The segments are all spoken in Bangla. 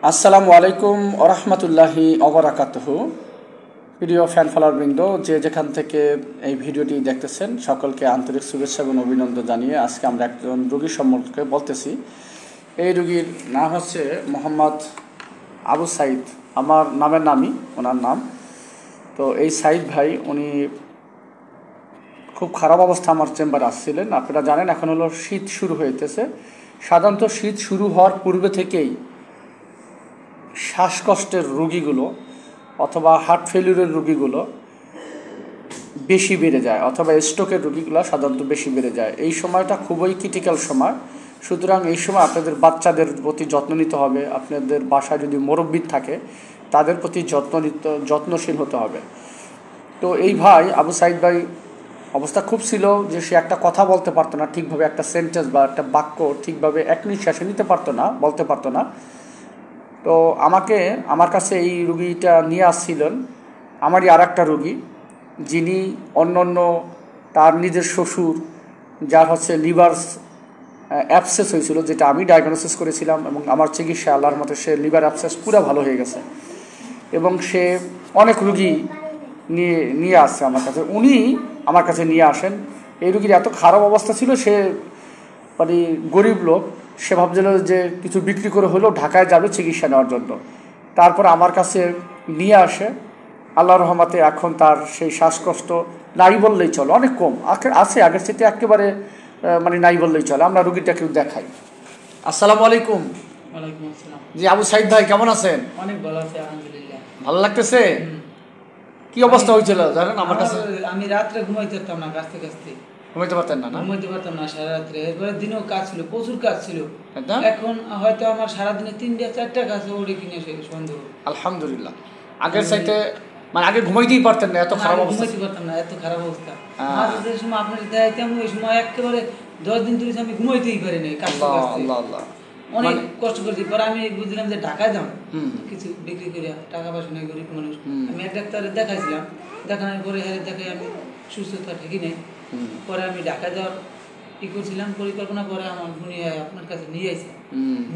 আসসালামু আলাইকুম ওরহমতুল্লাহি ওবরাকাতুহু। প্রিয় ফ্যান ফলোয়ারবৃন্দ, যে যেখান থেকে এই ভিডিওটি দেখতেছেন সকলকে আন্তরিক শুভেচ্ছা এবং অভিনন্দন জানিয়ে আজকে আমরা একজন রোগীর সম্পর্কে বলতেছি। এই রোগীর নাম হচ্ছে মোহাম্মদ আবু সাইদ, আমার নামের নামই ওনার নাম। তো এই সাইদ ভাই উনি খুব খারাপ অবস্থা আমার চেম্বারে আসছিলেন। আপনারা জানেন এখন হলো শীত শুরু হইতেছে। সাধারণত শীত শুরু হওয়ার পূর্বে থেকেই শ্বাসকষ্টের রোগীগুলো অথবা হার্ট ফেলিউরের রোগীগুলো বেশি বেড়ে যায়, অথবা স্ট্রোকের রোগীগুলো সাধারণত বেশি বেড়ে যায়। এই সময়টা খুবই ক্রিটিক্যাল সময়। সুতরাং এই সময় আপনাদের বাচ্চাদের প্রতি যত্ন নিতে হবে। আপনাদের বাসায় যদি মুরব্বি থাকে তাদের প্রতি যত্নশীল হতে হবে। তো এই ভাই আবু সাইদ ভাই অবস্থা খুব ছিল যে সে একটা কথা বলতে পারতো না ঠিকভাবে, একটা সেন্টেন্স বা একটা বাক্য ঠিকভাবে এক নিঃশ্বাসে নিতে পারতো না, বলতে পারতো না। তো আমার কাছে এই রুগীটা নিয়ে আসছিলেন আমারই আর একটা রুগী, যিনি অন্য তার নিজের শ্বশুর, যার হচ্ছে লিভার অ্যাবসেস হয়েছিল, যেটা আমি ডায়াগনোসিস করেছিলাম এবং আমার চিকিৎসা আল্লাহর মতে সে লিভার অ্যাবসেস পুরো ভালো হয়ে গেছে এবং সে অনেক রুগী নিয়ে আসছে আমার কাছে। উনি আমার কাছে নিয়ে আসেন। এই রুগীর এত খারাপ অবস্থা ছিল, সে মানে গরিব লোক, সে ভাবছিল যে কিছু বিক্রি করে হলেও ঢাকায় যাবে চিকিৎসা নেওয়ার জন্য। তারপর আমার কাছে নিয়ে আসে। আল্লাহর রহমতে এখন তার সেই শ্বাসকষ্ট নাই বললেই চলে, অনেক কম আছে, আগের সাথে একেবারে মানে নাই বললেই চলে। আমরা রুগীটাকে দেখাই। আসসালামু আলাইকুম। ওয়ালাইকুম আসসালাম। জি আবু সাইদ ভাই, কেমন আছেন? অনেক ভালো আছি আলহামদুলিল্লাহ। ভালো লাগতেছে? কি অবস্থা হয়েছিল জানেন আমার কাছে? আমি রাত্রে ঘুমাইতে পারতাম না, কাছতে কাছতে ঘুমাইতে পারতেন না? ঘুমাইতে পারতাম না সারা রাত্রে। এরপরে দিনেও কাজ ছিল, প্রচুর কাজ ছিল। এখন হয়তো আমার সারাদিনে 3-4টা কাজ ওড়ে কিনে সন্দেহ। আলহামদুলিল্লাহ। আগের চাইতে মানে আগে ঘুমাইতেই পারতেন না, এত খারাপ অবস্থা? ঘুমাইতে পারতাম না, এত খারাপ অবস্থা। যে সময় আপনার দেখাইতাম ওই সময় একেবারে 10 দিন ধরে আমি ঘুমাইতেই পারি নাই, কাজতে কাজতে অনেক কষ্ট করছি। পরে আমি বুঝলাম যে ঢাকায় যাও কিছু বিক্রি করে টাকা পয়সা নেই, গরিব মানুষ। আমি এক ডাক্তারে দেখাইছিলাম, দেখানোর পরে দেখাই আমি সুস্থতা ঠিকই নেই। পরে আমি ঢাকায় যাওয়ার ই করছিলাম পরিকল্পনা, করে আমার উনি আপনার কাছে নিয়ে আসছে।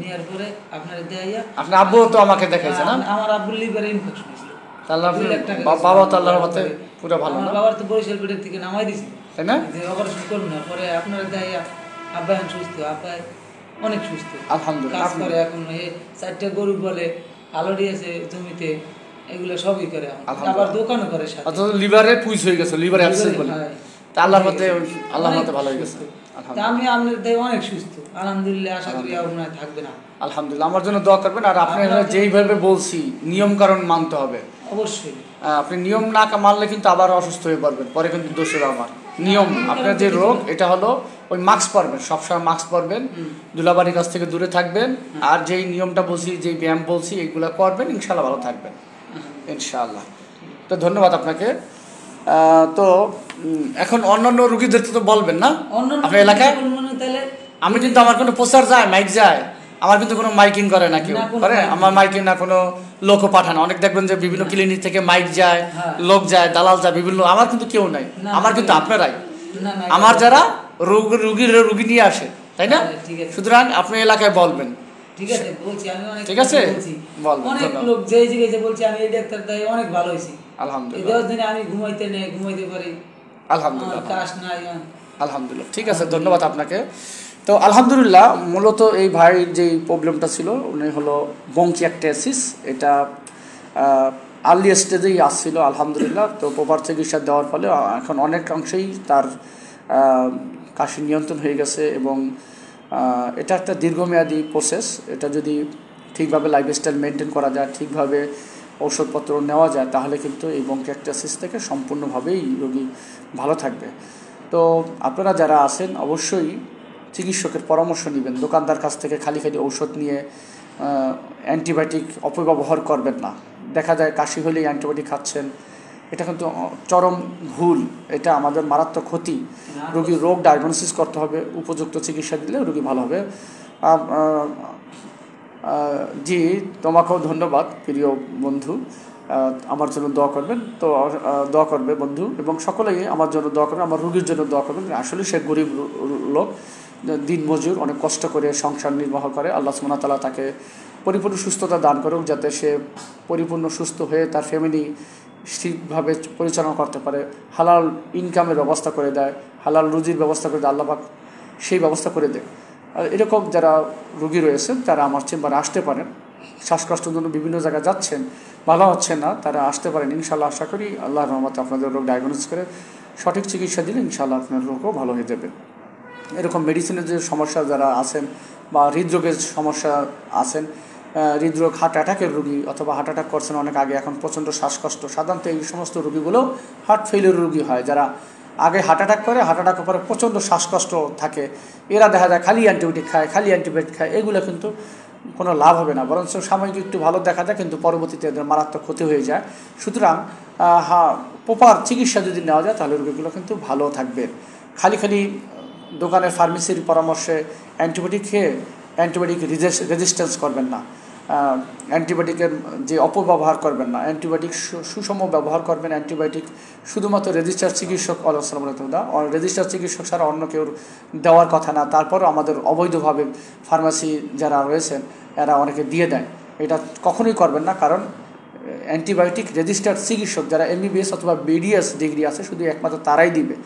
নেওয়ার পরে আপনার দেখাইয়া আপনার আব্বু তো আমাকে দেখাইছে না? আমার আব্বুর লিভারে ইনফেকশন হয়েছিল। বাবা তো আল্লাহর মতে পুরো ভালো না? বাবার তো বরিশাল পেটের থেকে নামাই দিয়েছিল, তাই না? যে অপারেশন করুন না। পরে আপনার দেখাইয়া আব্বা এখন সুস্থ, আব্বা অনেক সুস্থ আলহামদুলিল্লাহ। কাজ করে এখন। এই 4টা গরু বলে, আলড়ি আছে জমিতে, এগুলো সবই করে। আবার দোকানও করে সাথে। অথচ লিভারে পুইজ হয়ে গেছে, লিভার অ্যাবসেস বলে। তা আল্লাহর মতে ভালো হয়ে গেছে। আমি আপনার দেহে অনেক সুস্থ আলহামদুলিল্লাহ। আশা করি আপনার থাকবে না। আলহামদুলিল্লাহ। আমার জন্য দোয়া করবেন। আর আপনি যেইভাবে বলছি নিয়ম কারণ মানতে হবে অবশ্যই। আপনি নিয়ম না মানলে কিন্তু আবার অসুস্থ হয়ে পড়বেন, পরে কিন্তু দোষের আমার নিয়ম। আপনার যে রোগ এটা হলো ওই মাস্ক পরবেন, সবসময় মাস্ক পরবেন, ধুলাবাড়ির কাছ থেকে দূরে থাকবেন, আর যেই নিয়মটা বলছি, যেই ব্যায়াম বলছি এইগুলো করবেন, ইনশাল্লাহ ভালো থাকবেন ইনশাআল্লাহ। তো ধন্যবাদ আপনাকে। তো এখন অন্যান্য রুগীদের তো বলবেন না আপনার এলাকায়? আমি কিন্তু আমার কোনো প্রচার যায়, মাইক যায়, আমার কিন্তু কোনো মাইকিং করে না কেউ করে। আমার মাইকিং না কোনো লোকও পাঠানো। অনেক দেখবেন যে বিভিন্ন ক্লিনিক থেকে মাইক যায়, লোক যায়, দালাল যায় বিভিন্ন। আমার কিন্তু কেউ নাই, আমার কিন্তু আপনারাই। আমার যারা রুগী নিয়ে আসে, তাই না? সুতরাং আপনি এলাকায় বলবেন। ঠিক আছে বলছি, আমি অনেক ঠিক আছে বলবেন। অনেক লোক যেই জায়গায় বলছি আমি এই ডাক্তার তাই অনেক ভালো হইছি আলহামদুলিল্লাহ। 10 দিনে আমি ঘুমাইতে পারি আলহামদুলিল্লাহ। কাশ নাই আলহামদুলিল্লাহ। ঠিক আছে, ধন্যবাদ আপনাকে। তো আলহামদুলিল্লাহ, মূলত এই ভাইয়ের যেই প্রবলেমটা ছিল উনি হলো ব্রঙ্কিয়াকটাইটিস। এটা আর্লি স্টেজেই আসছিল আলহামদুলিল্লাহ। তো প্রপার চিকিৎসা দেওয়ার ফলে এখন অনেকাংশেই তার কাশি নিয়ন্ত্রণ হয়ে গেছে এবং এটা একটা দীর্ঘমেয়াদী প্রসেস। এটা যদি ঠিকভাবে লাইফস্টাইল মেনটেন করা যায়, ঠিকভাবে ঔষধপত্র নেওয়া যায়, তাহলে কিন্তু এই ব্রঙ্কিয়াকটাইটিস থেকে সম্পূর্ণভাবেই রোগী ভালো থাকবে। তো আপনারা যারা আছেন অবশ্যই চিকিৎসকের পরামর্শ নেবেন। দোকানদার কাছ থেকে খালি ঔষধ নিয়ে অ্যান্টিবায়োটিক অপব্যবহার করবেন না। দেখা যায় কাশি হলেই অ্যান্টিবায়োটিক খাচ্ছেন, এটা কিন্তু চরম ভুল। এটা আমাদের মারাত্মক ক্ষতি। রোগীর রোগ ডায়াগনোসিস করতে হবে, উপযুক্ত চিকিৎসা দিলে রোগী ভালো হবে। জি, তোমাকেও ধন্যবাদ প্রিয় বন্ধু। আমার জন্য দোয়া করবেন। তো দোয়া করবে বন্ধু, এবং সকলেই আমার জন্য দোয়া করবেন, আমার রোগীর জন্য দোয়া করবেন। আসলে সে গরিব লোক, দিনমজুর, অনেক কষ্ট করে সংসার নির্বাহ করে। আল্লাহ সুবহানাহু ওয়া তাআলা তাকে পরিপূর্ণ সুস্থতা দান করুক, যাতে সে পরিপূর্ণ সুস্থ হয়ে তার ফ্যামিলি ঠিকভাবে পরিচালনা করতে পারে, হালাল ইনকামের ব্যবস্থা করে দেয়, হালাল রুজির ব্যবস্থা করে দেয়, আল্লাহ পাক সেই ব্যবস্থা করে দেয়। আর এরকম যারা রোগী রয়েছেন তারা আমার চেম্বারে আসতে পারেন। শ্বাসকষ্টের জন্য বিভিন্ন জায়গায় যাচ্ছেন, ভালো হচ্ছে না, তারা আসতে পারেন। ইনশাআল্লাহ আশা করি আল্লাহর রহমতে আপনাদের রোগ ডায়াগনোস করে সঠিক চিকিৎসা দিলে ইনশাআল্লাহ আপনার রোগও ভালো হয়ে যাবে। এরকম মেডিসিনের যে সমস্যা যারা আছেন বা হৃদরোগের সমস্যা আছেন, হৃদরোগ, হার্ট অ্যাটাকের রোগী অথবা হার্ট অ্যাটাক করছেন অনেক আগে, এখন প্রচণ্ড শ্বাসকষ্ট, সাধারণত এই সমস্ত রোগীগুলো হার্ট ফেলিওর রোগী হয়। যারা আগে হার্ট অ্যাটাক করে, হার্ট অ্যাটাকের পরে প্রচণ্ড শ্বাসকষ্ট থাকে, এরা দেখা যায় খালি অ্যান্টিবায়োটিক খায়, এগুলো কিন্তু কোনো লাভ হবে না, বরঞ্চ সাময়িক একটু ভালো দেখা যায় কিন্তু পরবর্তীতে এদের মারাত্মক ক্ষতি হয়ে যায়। সুতরাং প্রপার চিকিৎসা যদি নেওয়া যায় তাহলে রোগীগুলো কিন্তু ভালো থাকবে। খালি দোকানের ফার্মেসির পরামর্শে অ্যান্টিবায়োটিক খেয়ে অ্যান্টিবায়োটিক রেজিস্ট্যান্স করবেন না, অ্যান্টিবায়োটিকের যে অপব্যবহার করবেন না, অ্যান্টিবায়োটিক সুষম ব্যবহার করবেন। অ্যান্টিবায়োটিক শুধুমাত্র রেজিস্টার চিকিৎসক রেজিস্টার চিকিৎসক ছাড়া অন্য কেউ দেওয়ার কথা না। তারপরও আমাদের অবৈধভাবে ফার্মাসি যারা রয়েছেন এরা অনেকে দিয়ে দেয়, এটা কখনোই করবেন না। কারণ অ্যান্টিবায়োটিক রেজিস্টার্ড চিকিৎসক যারা MBBS অথবা BDS ডিগ্রি আছে শুধু একমাত্র তারাই দিবে।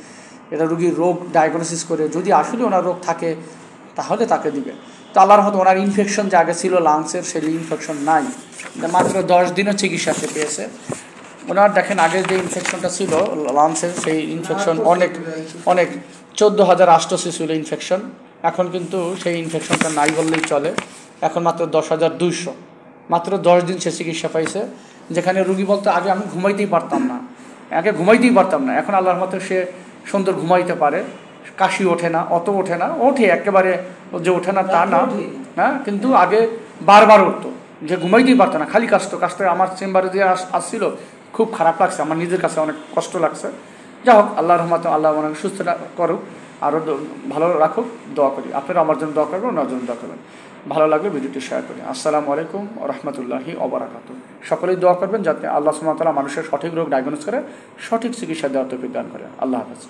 এটা রোগীর রোগ ডায়াগনোসিস করে যদি আসলে ওনার রোগ থাকে তাহলে তাকে দিবে। তো আল্লাহর রহমতে ওনার ইনফেকশন যে আগে ছিল লাংসের, সেই ইনফেকশন নাই, মাত্র 10 দিনও চিকিৎসাতে পেয়েছে। ওনার দেখেন আগের যে ইনফেকশনটা ছিল লাংসের, সেই ইনফেকশন অনেক 14,088 ছিল ইনফেকশন, এখন কিন্তু সেই ইনফেকশনটা নাই বললেই চলে। এখন মাত্র 10,200, মাত্র 10 দিন সে চিকিৎসা পাইছে। যেখানে রুগী বলতে আগে আমি ঘুমাইতেই পারতাম না, এখন আল্লাহর মতো সে সুন্দর ঘুমাইতে পারে, কাশি ওঠে না, ওঠে একেবারে যে ওঠে না তা না, হ্যাঁ, কিন্তু আগে বারবার উঠতো, যে ঘুমাইতেই পারতো না, খালি কাশতো। আমার চেম্বারে যে আসছিল খুব খারাপ লাগছে, আমার নিজের কাছে অনেক কষ্ট লাগছে। যাই হোক, আল্লাহর রহমতে আল্লাহ অনেক সুস্থ করুক, আরও ভালো রাখুক, দোয়া করি। আপনারা আমার জন্য দোয়া করবেন, ওনার জন্য দোয়া করবেন। ভালো লাগলে ভিডিওটি শেয়ার করি। আসসালামু আলাইকুম ওয়া রাহমাতুল্লাহি ওয়া বারাকাতুহু। সকলেই দোয়া করবেন যাতে আল্লাহ সুবহানাহু ওয়া তাআলা মানুষের সঠিক রোগ ডায়াগনোস করে সঠিক চিকিৎসা দেওয়ার তৌফিক দান করেন। আল্লাহ হাফেজ।